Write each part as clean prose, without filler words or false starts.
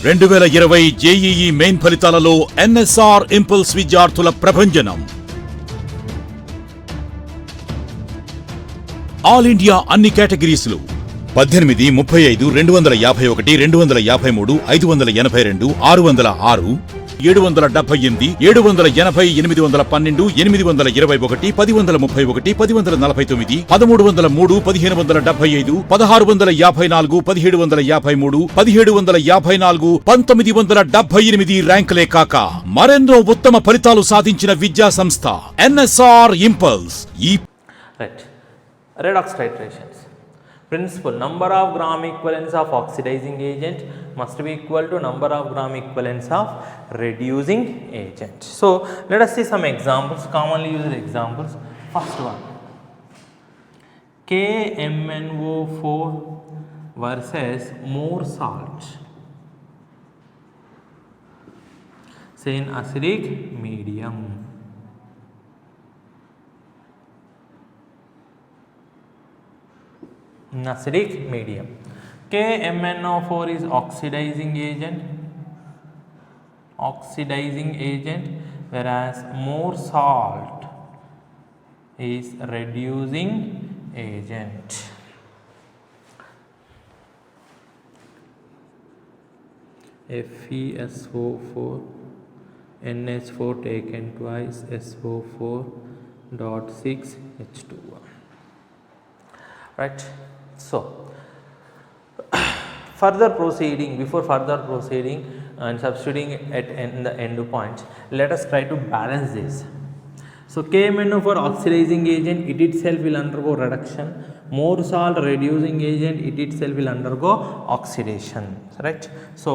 2020 JEE main ఫలితాలలో NSR impulse విద్యార్థుల ప్రభంజనం. ఆల్ ఇండియా అన్ని కేటగిరీస్లు 18, 35, 251, 253, 582, 606, 778, 780, 812, 821, 1031, 1039, 1303, 1575, 1654, 1753, 1754, 1978 ర్యాంకులే కాక మరెన్నో ఉత్తమ ఫలితాలు సాధించిన విద్యా సంస్థ NSR impulse. Right. Redox titrations. Principle: number of gram equivalents of oxidizing agent must be equal to number of gram equivalents of reducing agent. So let us see some examples, commonly used examples. First one, KMnO4 versus more salt, say in acidic medium. In acidic medium, KMnO4 is oxidizing agent, whereas more salt is reducing agent. FeSO4 NH4 taken twice, SO4.6H2O. Right. So before further proceeding and substituting at the end point, let us try to balance this. So KMnO4 oxidizing agent, it itself will undergo reduction. More salt reducing agent, it itself will undergo oxidation. Right. So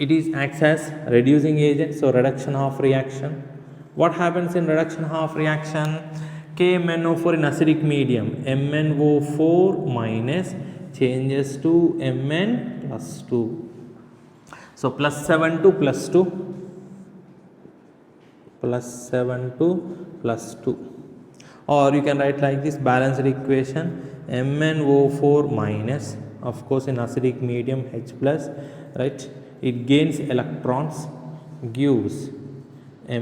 it is acts as reducing agent, so reduction half reaction. What happens in reduction half reaction? KMnO4 in acidic medium, MnO4 minus changes to Mn plus 2. So plus 7 to plus 2, plus 7 to plus 2. Or you can write like this balanced equation, MnO4 minus, of course in acidic medium H plus, right, it gains electrons, gives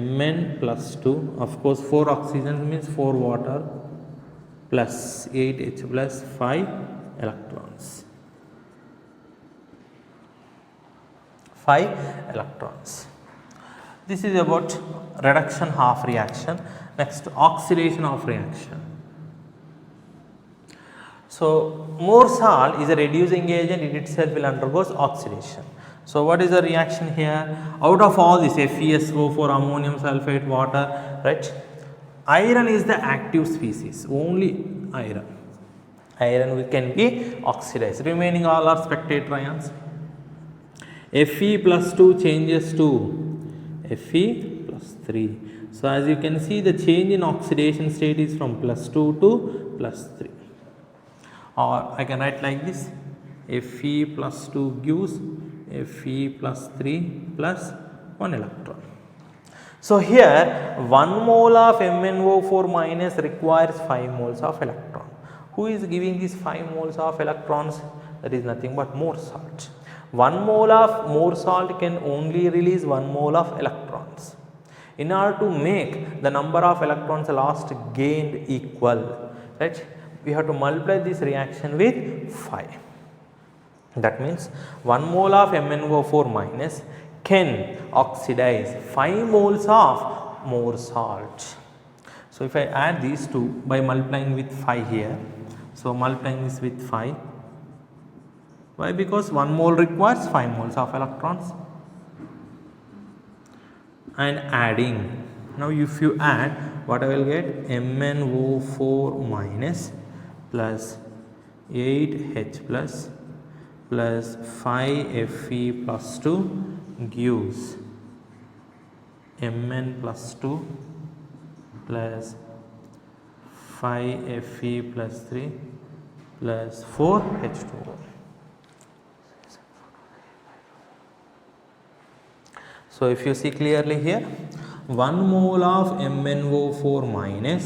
Mn plus 2, of course 4 oxygen means 4 water, plus 8H plus 5 electrons. 5 electrons. This is about reduction half reaction. Next, oxidation of reaction. So more salt is a reducing agent, it itself will undergo oxidation. So what is the reaction here? Out of all this FeSO4, ammonium sulfate, water, right? Iron is the active species, only iron. Iron can be oxidized. Remaining all are spectator ions. Fe plus 2 changes to Fe plus 3. So as you can see, the change in oxidation state is from plus 2 to plus 3. Or I can write like this, Fe plus 2 gives Fe plus 3 plus 1 electron. So here 1 mole of MnO4 minus requires 5 moles of electron. Who is giving these 5 moles of electrons? That is nothing but more salt. 1 mole of more salt can only release 1 mole of electrons. In order to make the number of electrons lost gained equal, right, we have to multiply this reaction with 5. That means 1 mole of MnO4 minus can oxidize 5 moles of more salt. So if I add these two by multiplying with 5 here, so multiplying this with 5. Why? Because 1 mole requires 5 moles of electrons. And adding. Now if you add, what I will get? MnO4 minus plus 8H plus plus 5Fe plus 2 gives Mn plus 2 plus 5Fe plus 3 plus 4H2O. So if you see clearly here, 1 mole of MnO4 minus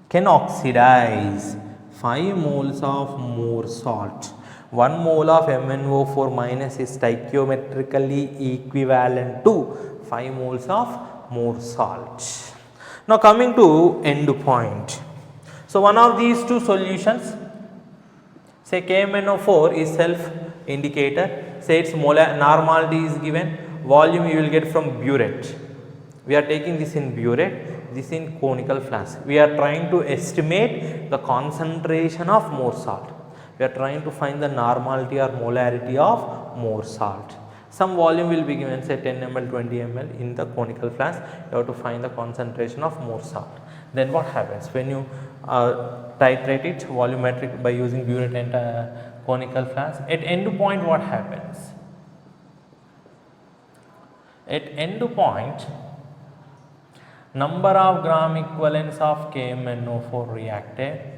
can oxidize 5 moles of more salt. 1 mole of MnO4 minus is stoichiometrically equivalent to 5 moles of more salt. Now coming to end point. So one of these two solutions, say KMnO4 is self indicator, say its molar normality is given, volume you will get from burette. We are taking this in burette, this in conical flask. We are trying to estimate the concentration of more salt. We are trying to find the normality or molarity of more salt. Some volume will be given, say 10 ml, 20 ml in the conical flask. You have to find the concentration of more salt. Then what happens when you titrate it volumetric by using burette and conical flask? At end point, what happens? At end point, number of gram equivalents of KMnO4 reacted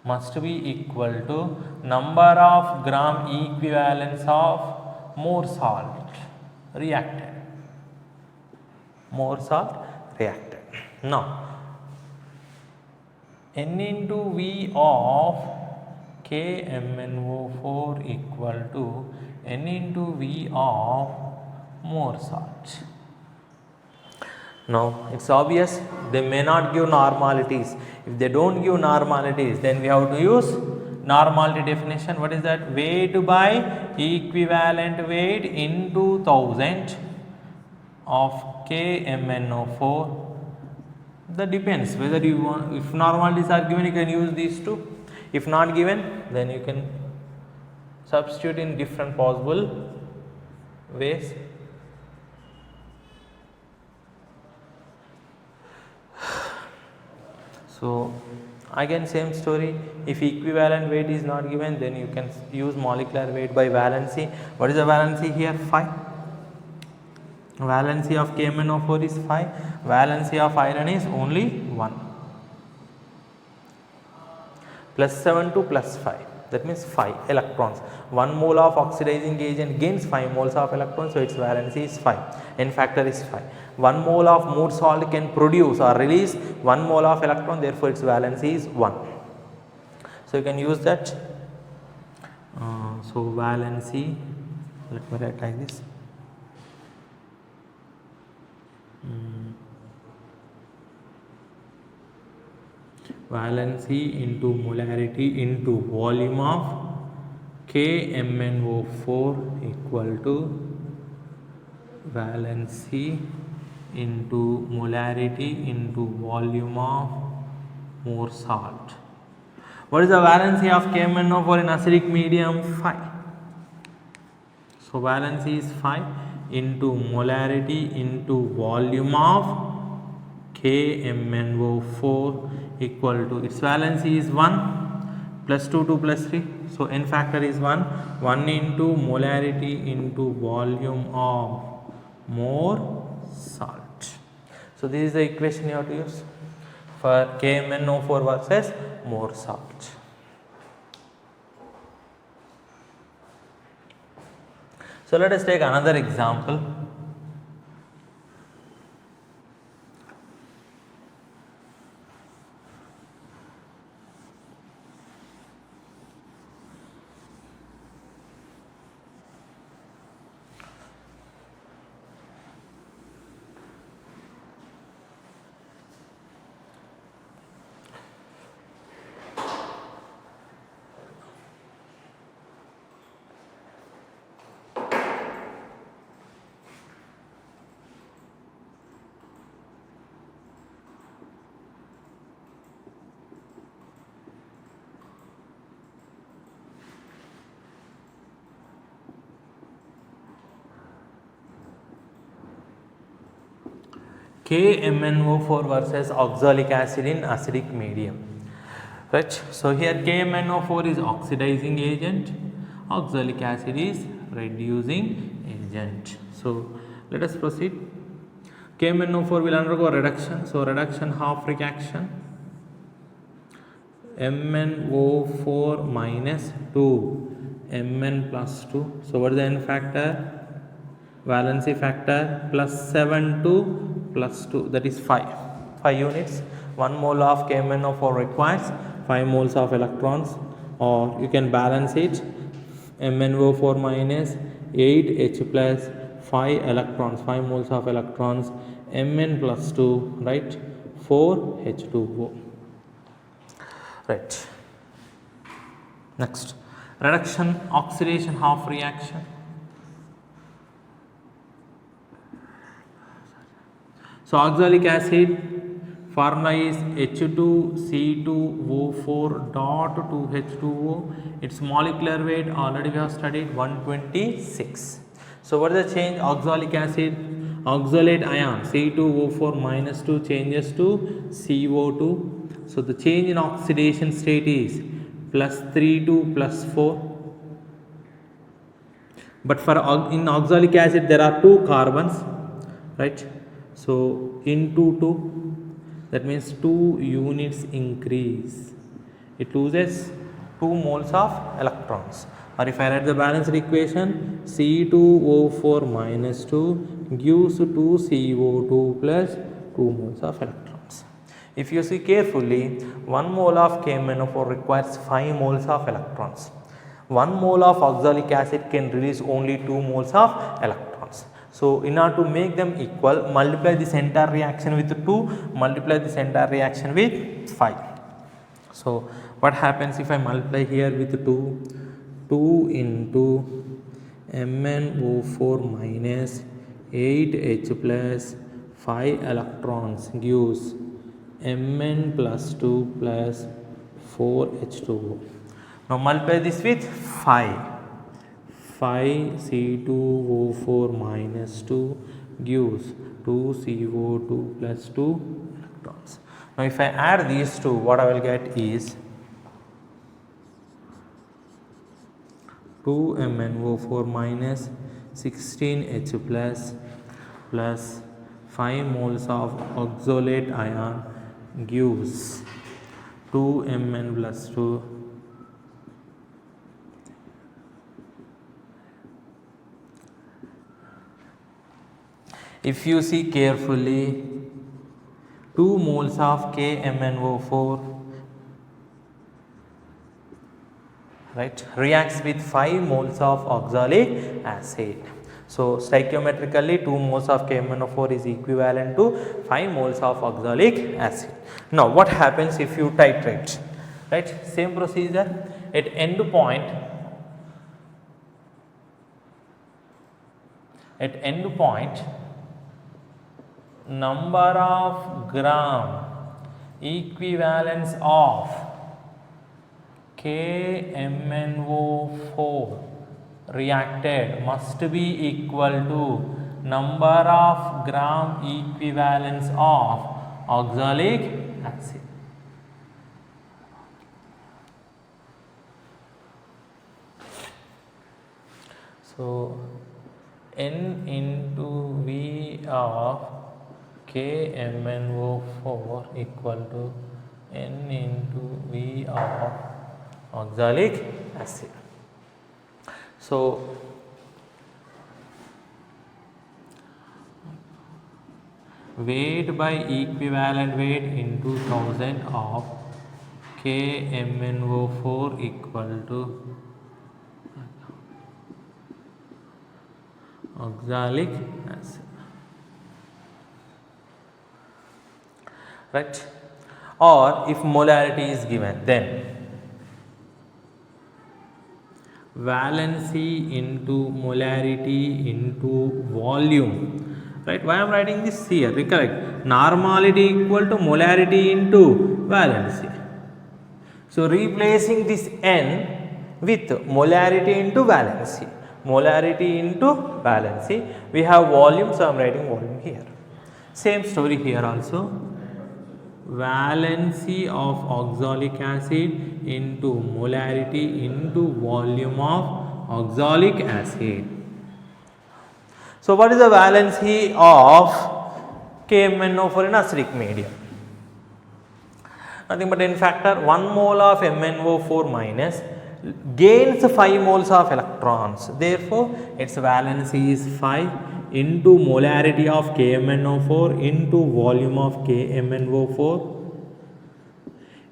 must be equal to number of gram equivalents of more salt reacted. More salt reacted. Now, N into V of KMnO4 equal to N into V of more salt. Now, it is obvious they may not give normalities. If they do not give normalities, then we have to use normality definition. What is that? Weight by equivalent weight into 1000 of KMnO4. That depends whether you want, if normalities are given, you can use these two. If not given, then you can substitute in different possible ways. So again same story, if equivalent weight is not given, then you can use molecular weight by valency. What is the valency here? 5. Valency of KMnO4 is 5, valency of iron is only 1. Plus 7 to plus 5, that means 5 electrons. 1 mole of oxidizing agent gains 5 moles of electrons, so its valency is 5, N factor is 5. 1 mole of more salt can produce or release 1 mole of electron, therefore its valency is 1. So you can use that. So valency, let me write like this. Valency into molarity into volume of KMnO4 equal to valency into molarity into volume of more salt. What is the valency of KMnO4 in acidic medium? 5. So valency is 5 into molarity into volume of KMnO4 equal to, its valency is 1 plus 2 to plus 3. So N factor is 1, 1 into molarity into volume of more salt. So this is the equation you have to use for KMnO4 versus more salt. So let us take another example. KMnO4 versus oxalic acid in acidic medium, right? So here KMnO4 is oxidizing agent, oxalic acid is reducing agent. So let us proceed. KMnO4 will undergo reduction, so reduction half reaction, MnO4 minus 2, Mn plus 2. So what is the N factor? Valency factor plus 7 to plus 2, that is 5 units. 1 mole of KMnO4 requires 5 moles of electrons, or you can balance it, MnO4 minus 8H plus 5 electrons, 5 moles of electrons, Mn plus 2, right, 4H2O. Right. Next, reduction, oxidation, half reaction. So oxalic acid formula is H2C2O4 dot 2H2O. Its molecular weight already we have studied 126. So what is the change? Oxalic acid, oxalate ion C2O4 minus 2 changes to CO2. So the change in oxidation state is plus 3 to plus 4. But for in oxalic acid there are 2 carbons, right? So into 2, that means 2 units increase. It loses 2 moles of electrons. Or if I write the balanced equation, C2O4 minus 2 gives 2 CO2 plus 2 moles of electrons. If you see carefully, 1 mole of KMnO4 requires 5 moles of electrons. 1 mole of oxalic acid can release only 2 moles of electrons. So in order to make them equal, multiply this entire reaction with 2, multiply this entire reaction with 5. So what happens if I multiply here with 2? 2 into MnO4 minus 8H plus 5 electrons gives Mn plus 2 plus 4H2O. Now multiply this with 5. 5C2O4 minus 2 gives 2CO2 plus 2 electrons. Now if I add these two, what I will get is 2MnO4 minus 16H plus 5 moles of oxalate ion gives 2Mn plus 2 If you see carefully, 2 moles of KMnO4, right, reacts with 5 moles of oxalic acid. So stoichiometrically 2 moles of KMnO4 is equivalent to 5 moles of oxalic acid. Now what happens if you titrate? Right, same procedure. At end point, number of gram equivalence of KMnO4 reacted must be equal to number of gram equivalence of oxalic acid. So N into V of KMnO4 equal to N into V of oxalic acid. So weight by equivalent weight into 1000 of KMnO4 equal to oxalic acid. Right? Or if molarity is given, then valency into molarity into volume. Right? Why I am writing this here? Recollect, normality equal to molarity into valency. So replacing this N with molarity into valency. Molarity into valency. We have volume, so I am writing volume here. Same story here also. Valency of oxalic acid into molarity into volume of oxalic acid. So what is the valency of KMnO4 in acidic medium? Nothing but n factor 1 mole of MnO4 minus gains 5 moles of electrons. Therefore, its valency is 5 into molarity of KMnO4 into volume of KMnO4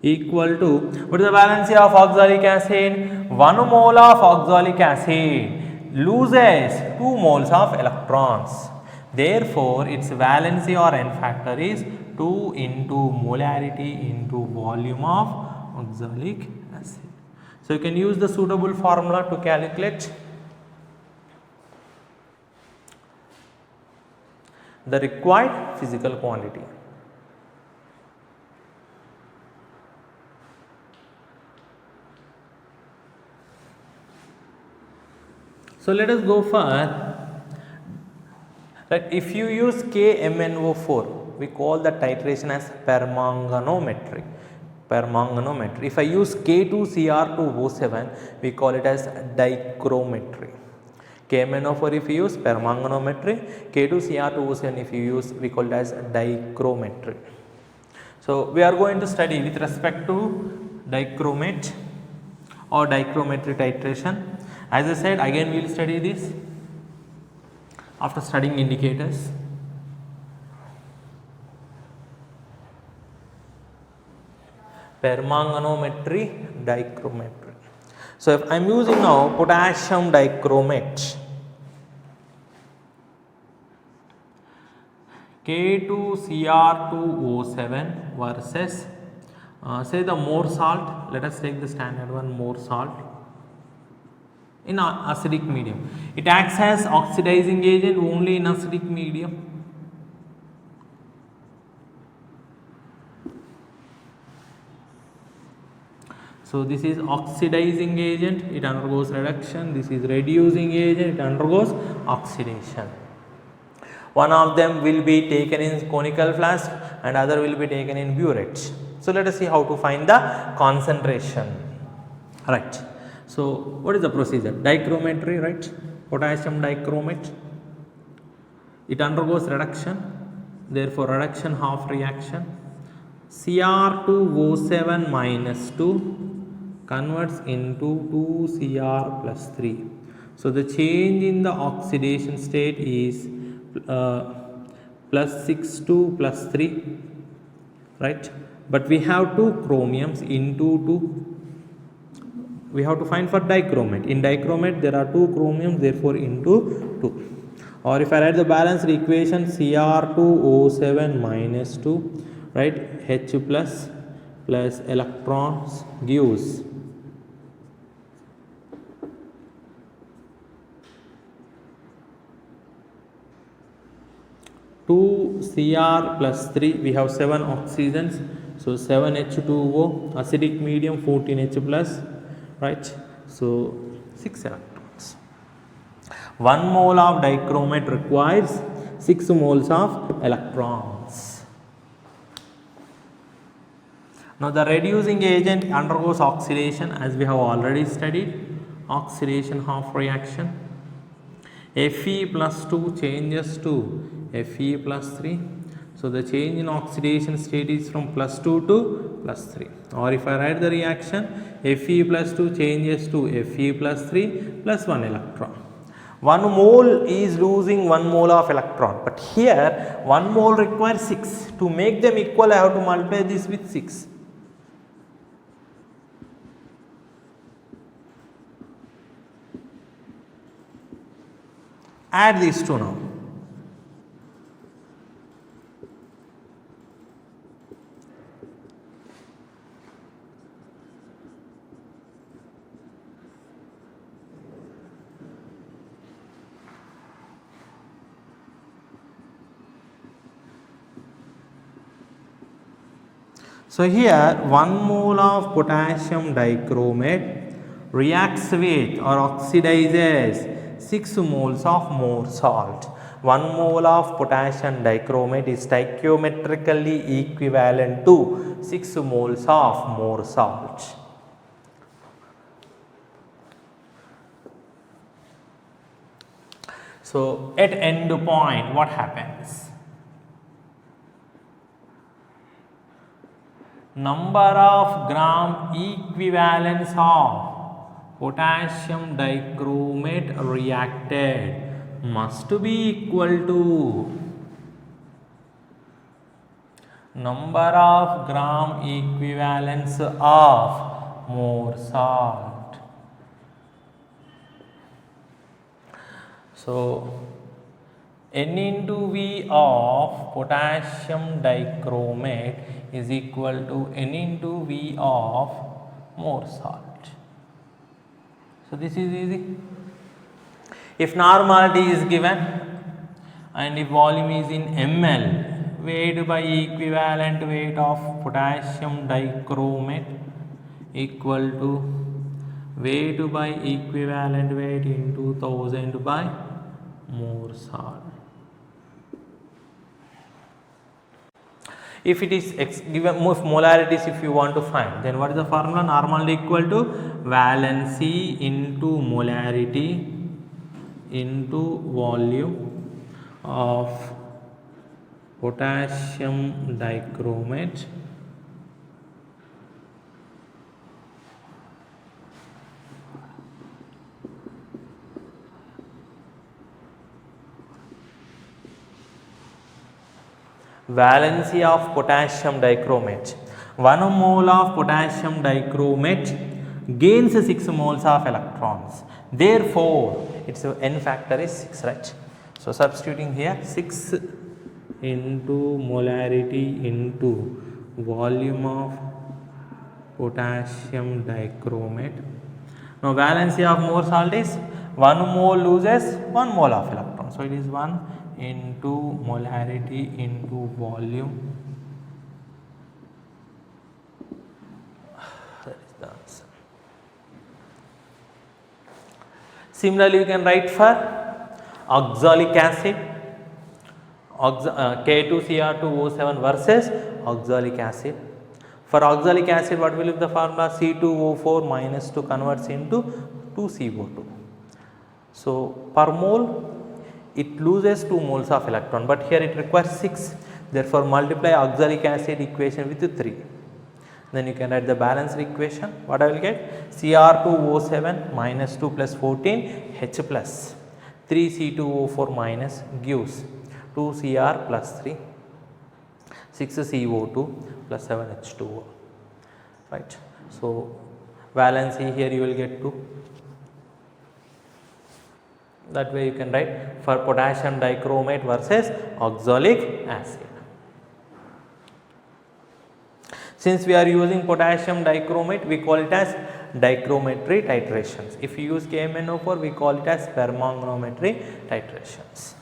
equal to, what is the valency of oxalic acid? 1 mole of oxalic acid loses 2 moles of electrons. Therefore, its valency or N factor is 2 into molarity into volume of oxalic acid. So, you can use the suitable formula to calculate the required physical quantity. So, let us go for that. If you use KMnO4, we call the titration as permanganometry. If I use K2Cr2O7, we call it as dichrometry. KMnO4 if you use permanganometry, K2Cr2O7 if you use, we call it as dichrometry. So, we are going to study with respect to dichromet or dichrometry titration. As I said, again we will study this after studying indicators. Permanganometry, dichrometry. So, if I am using now potassium dichromet, K2Cr2O7 versus say the more salt, let us take the standard one, more salt in acidic medium. It acts as oxidizing agent only in acidic medium. So, this is oxidizing agent, it undergoes reduction. This is reducing agent, it undergoes oxidation. One of them will be taken in conical flask and other will be taken in burette. So, let us see how to find the concentration. Right. So, what is the procedure? Dichrometry, right? Potassium dichromet. It undergoes reduction, therefore, reduction half reaction. Cr2O7 minus 2 converts into 2Cr plus 3. So, the change in the oxidation state is plus 6 to plus 3, right? But we have 2 chromiums into 2. We have to find for dichromet. In dichromet there are 2 chromiums, therefore into 2. Or if I write the balanced equation, Cr2O7 minus 2, right, H plus electrons gives 2Cr plus 3, we have 7 oxygens. So, 7H2O, acidic medium 14H plus, right. So, 6 electrons. 1 mole of dichromet requires 6 moles of electrons. Now, the reducing agent undergoes oxidation as we have already studied, oxidation half reaction. Fe plus 2 changes to Fe plus 3. So, the change in oxidation state is from plus 2 to plus 3. Or if I write the reaction, Fe plus 2 changes to Fe plus 3 plus 1 electron. 1 mole is losing 1 mole of electron, but here 1 mole requires 6. To make them equal, I have to multiply this with 6. Add these two now. So, here 1 mole of potassium dichromet reacts with or oxidizes 6 moles of more salt. 1 mole of potassium dichromet is stoichiometrically equivalent to 6 moles of more salt. So, at end point what happens? Number of gram equivalents of potassium dichromet reacted must be equal to number of gram equivalents of more salt. So N into V of potassium dichromate is equal to N into V of more salt. So this is easy. If normality is given and if volume is in ml, weight by equivalent weight of potassium dichromate equal to weight by equivalent weight into 1000 by more salt. If it is given molarities, if you want to find, then what is the formula? Normality equal to valency into molarity into volume of potassium dichromate valency of potassium dichromate. 1 mole of potassium dichromate gains 6 moles of electrons. Therefore, its n factor is 6, right? So substituting here 6 into molarity into volume of potassium dichromate. Now valency of more salt is 1 mole loses 1 mole of electron. So it is 1 into molarity into volume. That is the answer. Similarly, you can write for oxalic acid, K2Cr2O7 versus oxalic acid. For oxalic acid, what will be the formula? C2O4 minus 2 converts into 2CO2. So per mole it loses 2 moles of electron, but here it requires 6. Therefore, multiply oxalic acid equation with 3. Then you can write the balanced equation. What I will get? Cr2O7 minus 2 plus 14 H plus 3C2O4 minus gives 2Cr plus 3 6CO2 plus 7H2O, right. So valency here you will get 2. That way you can write for potassium dichromate versus oxalic acid. Since we are using potassium dichromate, we call it as dichrometry titrations. If you use KMnO4, we call it as permanganometry titrations.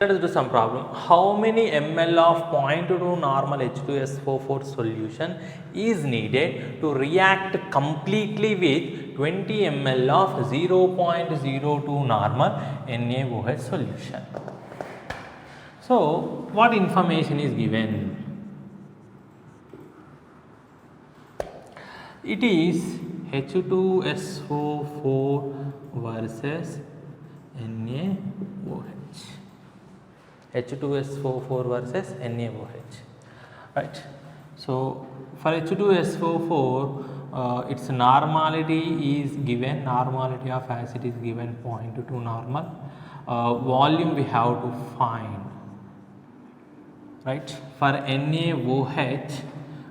Let us do some problem. How many ml of 0.2 normal H2SO4 solution is needed to react completely with 20 ml of 0.02 normal NaOH solution? So, what information is given? It is H2SO4 versus NaOH. H2SO4 versus NaOH, right. So for H2SO4 its normality is given, normality of acid is given 0.2 normal, volume we have to find, right. For NaOH,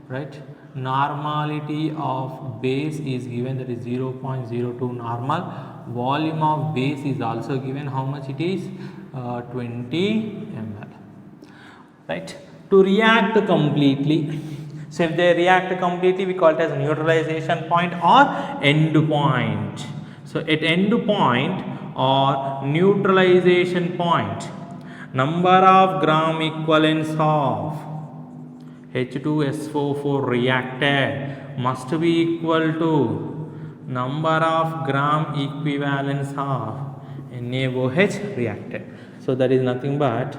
right, normality of base is given, that is 0.02 normal, volume of base is also given, how much it is, 20 ml, right. To react completely, so if they react completely, we call it as neutralization point or end point. So at end point or neutralization point, number of gram equivalents of H2SO4 reacted must be equal to number of gram equivalents of NaOH reacted. So that is nothing but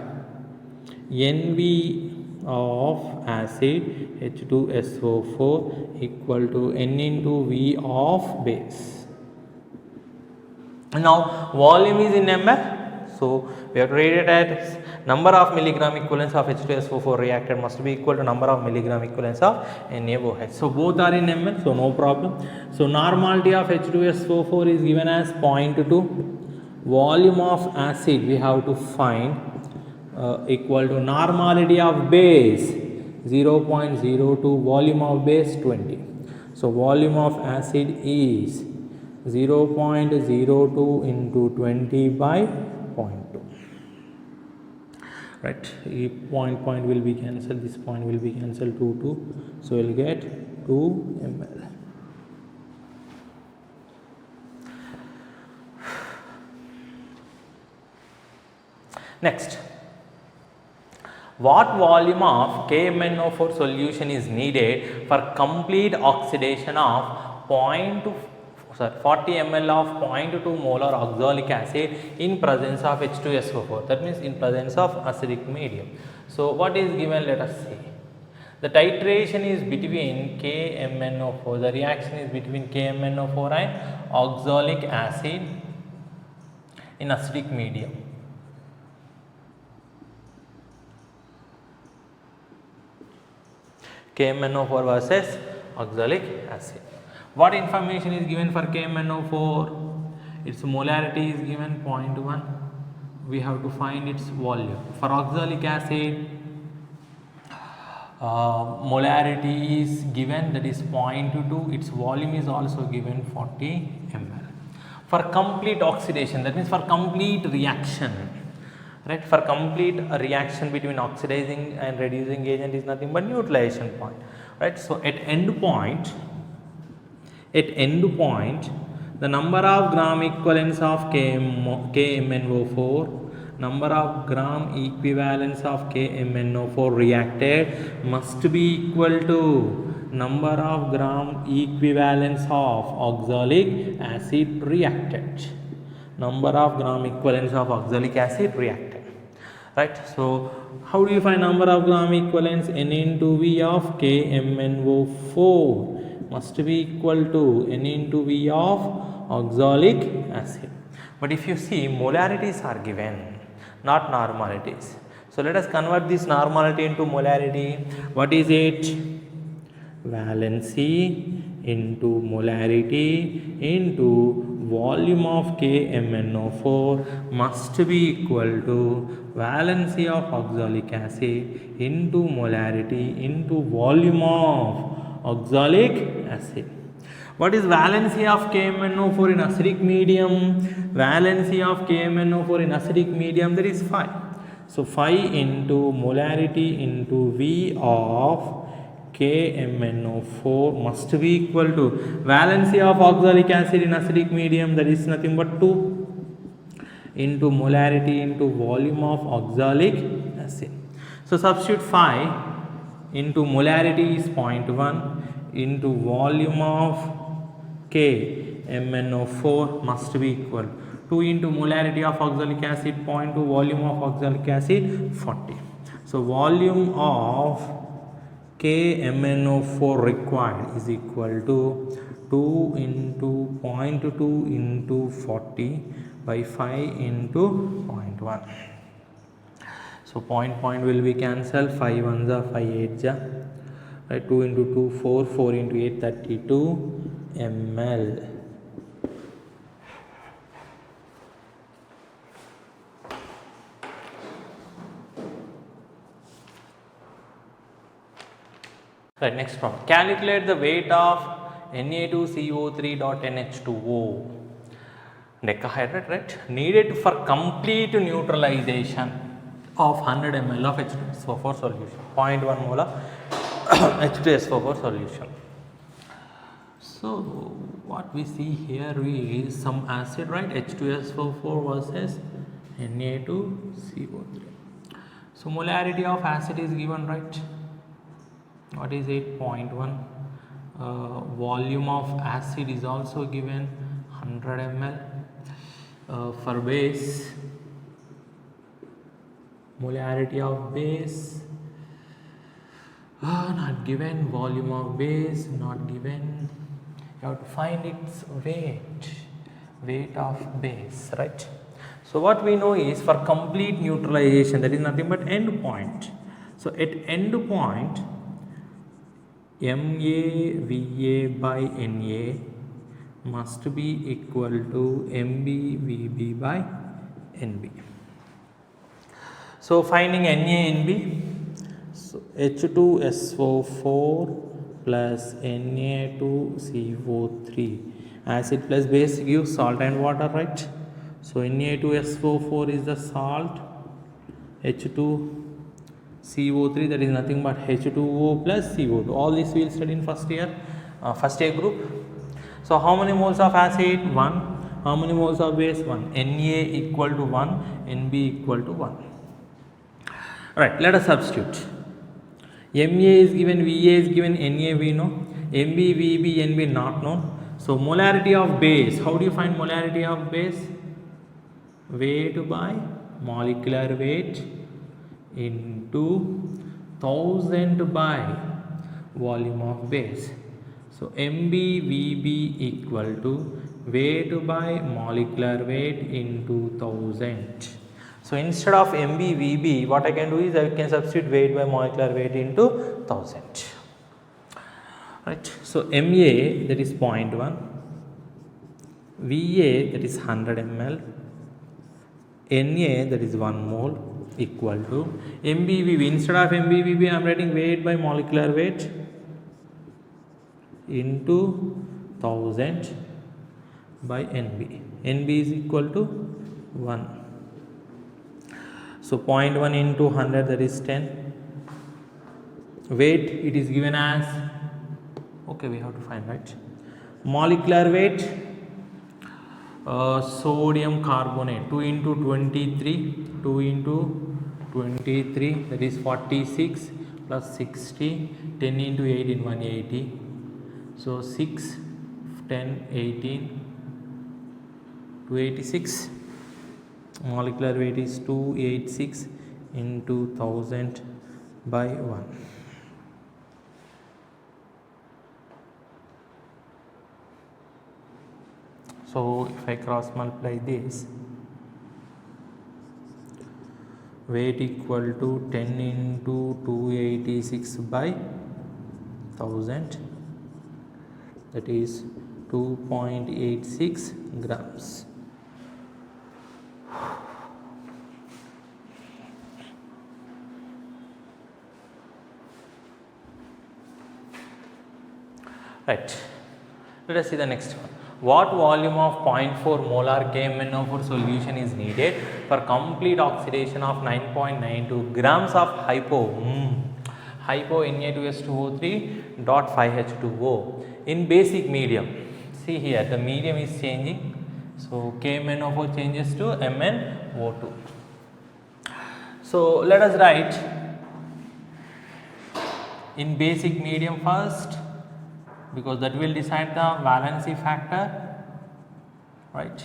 NV of acid H2SO4 equal to N into V of base. Now volume is in ml, so we have to read it as number of milligram equivalents of H2SO4 reacted must be equal to number of milligram equivalents of NaOH. So both are in ml, so no problem. So normality of H2SO4 is given as 0.2. Volume of acid we have to find equal to normality of base 0.02, volume of base 20. So volume of acid is 0.02 into 20 by 0.2. Right, point will be cancelled, this point will be cancelled, 2, so we'll get 2 ml. Next, what volume of KMnO4 solution is needed for complete oxidation of 40 ml of 0.2 molar oxalic acid in presence of H2SO4, that means in presence of acidic medium. So what is given, let us see. The titration is between KMnO4, the reaction is between KMnO4 and oxalic acid in acidic medium. KMnO4 versus oxalic acid. What information is given for KMnO4? Its molarity is given 0.1. We have to find its volume. For oxalic acid, molarity is given, that is 0.2. Its volume is also given 40 ml. For complete oxidation, that means for complete reaction, right? For complete reaction between oxidizing and reducing agent is nothing but neutralization point, right? So at end point, the number of gram equivalents of KMnO4, number of gram equivalents of KMnO4 reacted must be equal to number of gram equivalents of oxalic acid reacted. Number of gram equivalents of oxalic acid reacted, right? So how do you find number of gram equivalents? N into V of KMnO4 must be equal to N into V of oxalic acid. But if you see, molarities are given, not normalities. So let us convert this normality into molarity. What is it? Valency into molarity into volume of KMnO4 must be equal to valency of oxalic acid into molarity into volume of oxalic acid. What is valency of KMnO4 in acidic medium? Valency of KMnO4 in acidic medium, that is 5. So 5 into molarity into V of KMnO4 must be equal to valency of oxalic acid in acidic medium, that is nothing but 2 into molarity into volume of oxalic acid. So substitute 5 into molarity is 0.1 into volume of KMnO4 must be equal 2 into molarity of oxalic acid 0.2, volume of oxalic acid 40. So volume of KMnO4 required is equal to 2 into 0.2 into 40 by 5 into 0.1. So point will be cancelled, 5 ones are 5 8s are, right? 2 into 2 4, 4 into 8 32 ml. Right, next problem. Calculate the weight of Na2CO3.NH2O decahydrate, right? Needed for complete neutralization of 100 ml of H2SO4 solution, 0.1 molar H2SO4 solution. So what we see here is some acid, right? H2SO4 versus Na2CO3. So molarity of acid is given, right? What is 8.1? Volume of acid is also given, 100 ml. For base, molarity of base not given, volume of base not given. You have to find its weight. weight of base, right? So what we know is for complete neutralization, that is nothing but end point. So at end point, MAVA by NA must be equal to MBVB by NB. So finding Na, Nb, so H2SO4 plus Na2CO3, acid plus base gives salt and water, right? So Na2SO4 is the salt, H2CO3, that is nothing but H2O plus CO2. All this we will study in first year group. So how many moles of acid? 1. How many moles of base? 1. Na equal to 1, Nb equal to 1. Alright, let us substitute. Ma is given, Va is given, Na we know, Mb, Vb, Nb not known. So molarity of base, how do you find molarity of base? Weight by molecular weight into 1000 by volume of base. So MbVb equal to weight by molecular weight into 1000. So instead of MbVb, what I can do is I can substitute weight by molecular weight into 1000. Right. So Ma, that is 0.1, Va, that is 100 ml, Na, that is 1 mole, equal to MbVb. Instead of MbVb, I am writing weight by molecular weight into 1000 by Nb. Nb is equal to 1. So 0.1 into 100, that is 10. Weight, it is given as, okay, we have to find, right? Molecular weight, sodium carbonate, 2 into 23, 2 into 23, that is 46 plus 60, 10 into 18, 180. So 6, 10, 18, 286. Molecular weight is 286 into 1000 by 1. So if I cross multiply this, weight equal to 10 into 286 by 1000, that is 2.86 grams. Right. Let us see the next one. What volume of 0.4 molar KMnO4 solution is needed for complete oxidation of 9.92 grams of hypo Na2S2O3 dot 5H2O in basic medium? See here, the medium is changing. So KMnO4 changes to MnO2. So let us write in basic medium first, because that will decide the valency factor, right?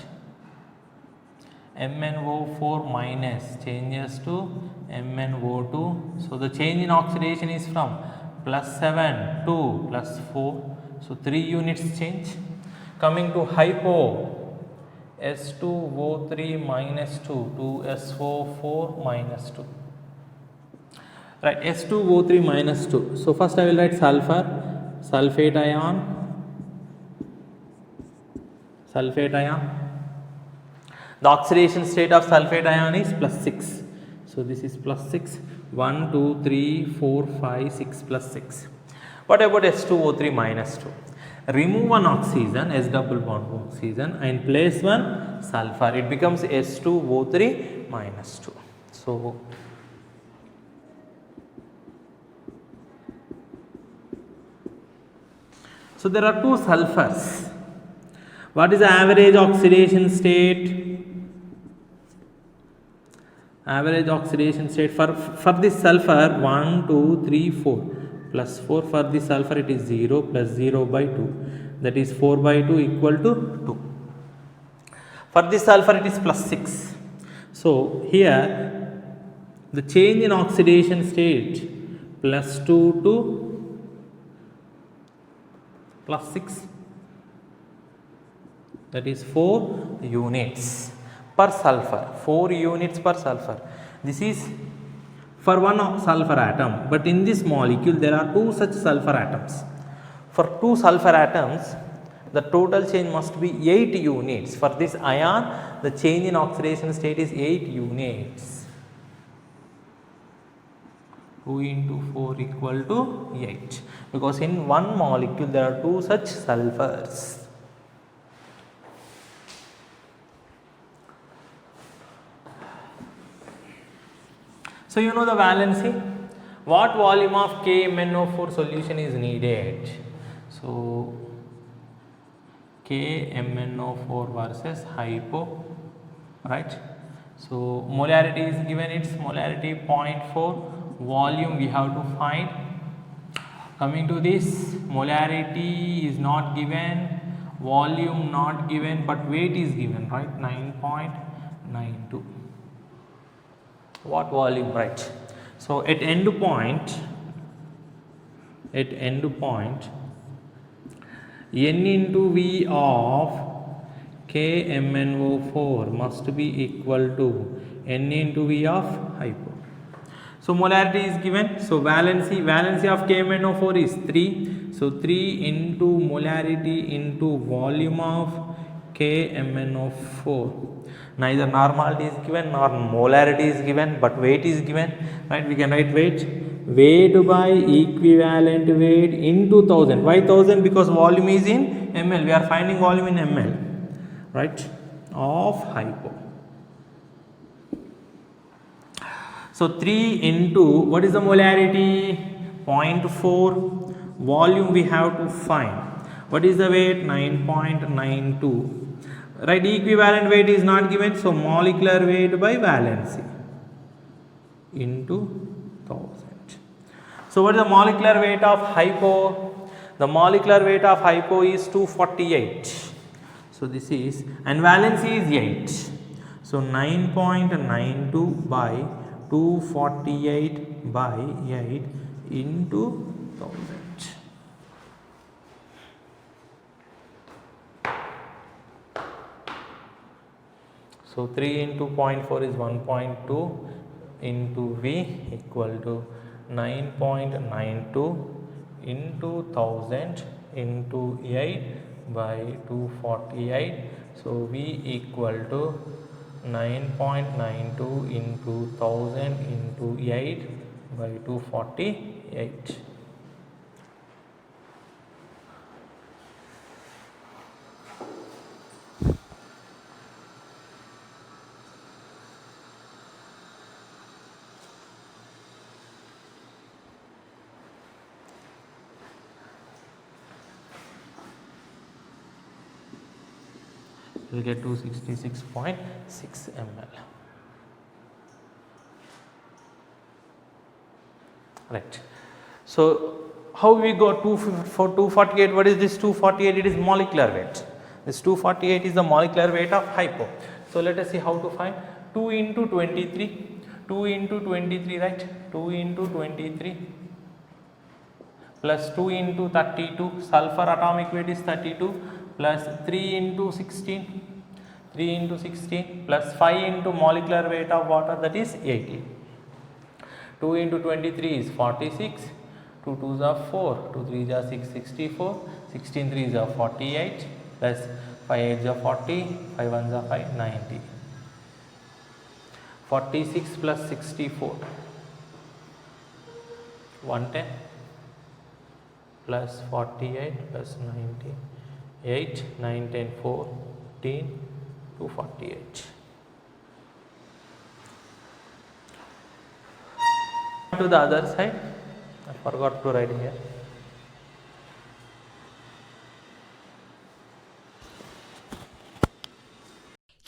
MnO4 minus changes to MnO2. So the change in oxidation is from +7 to +4. So 3 units change. Coming to hypo, S2O3 minus 2 to SO4 minus 2. Right, S2O3 minus 2. So first I will write sulfur, sulfate ion. The oxidation state of sulfate ion is +6. So this is +6. 1, 2, 3, 4, 5, 6 +6. What about S2O3 minus 2? Remove one oxygen, S double bond oxygen, and place one sulfur. It becomes S2O3 minus 2. So there are 2 sulfurs. What is the average oxidation state? Average oxidation state for this sulfur 1, 2, 3, 4 plus 4. For this sulfur it is 0 plus 0 by 2, that is 4 by 2 equal to 2. For this sulfur it is +6. So here the change in oxidation state +2 to +6, that is 4 units per sulfur, 4 units per sulfur. This is for one sulfur atom, but in this molecule there are 2 such sulfur atoms. For 2 sulfur atoms, the total change must be 8 units. For this ion, the change in oxidation state is 8 units. 2 into 4 equal to 8, because in one molecule there are 2 such sulfurs. So you know the valency. What volume of KMnO4 solution is needed? So KMnO4 versus hypo, right? So molarity is given, its molarity 0.4, volume we have to find. Coming to this, molarity is not given, volume not given, but weight is given, right? 9.92. What volume, right? So at end point N into V of KMnO4 must be equal to N into V of hypo. So molarity is given. So valency of KMnO4 is 3. So 3 into molarity into volume of KMnO4. Neither normality is given nor molarity is given, but weight is given, right? We can write weight by equivalent weight into 1000. Why 1000? Because volume is in ml. We are finding volume in ml, right, of hypo. So 3 into, what is the molarity? 0.4. Volume we have to find. What is the weight? 9.92. Right, equivalent weight is not given, so molecular weight by valency into 1000. So what is the molecular weight of hypo? The molecular weight of hypo is 248. So this is, and valency is 8. So 9.92 by 248 by 8 into 1000. So 3 into 0.4 is 1.2 into V equal to 9.92 into 1000 into 8 by 248. So V equal to 9.92 into 1000 into 8 by 248. You will get 266.6 ml. Right. So how we got for 248? What is this 248? It is molecular weight. This 248 is the molecular weight of hypo. So let us see how to find. 2 into 23. 2 into 23, right? 2 into 23 plus 2 into 32. Sulfur atomic weight is 32. Plus 3 into 16, 3 into 16 plus 5 into molecular weight of water, that is 80. 2 into 23 is 46, 2 2s are 4, 2 3s are 6, 64, 16 3s are 48 plus 5 8s are 40, 5 1s are 5, 90. 46 plus 64, 110 plus 48 plus 90. 8, 9, 10, 14, 248. To the other side, I forgot to write here.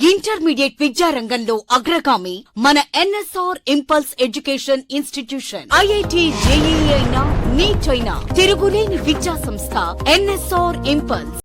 Intermediate విద్యారంగంలో అగ్రగామి మన NSR impulse education institution. IIT, JEE అయినా, neat అయినా తిరుగులేని విద్యా సంస్థ NSR impulse.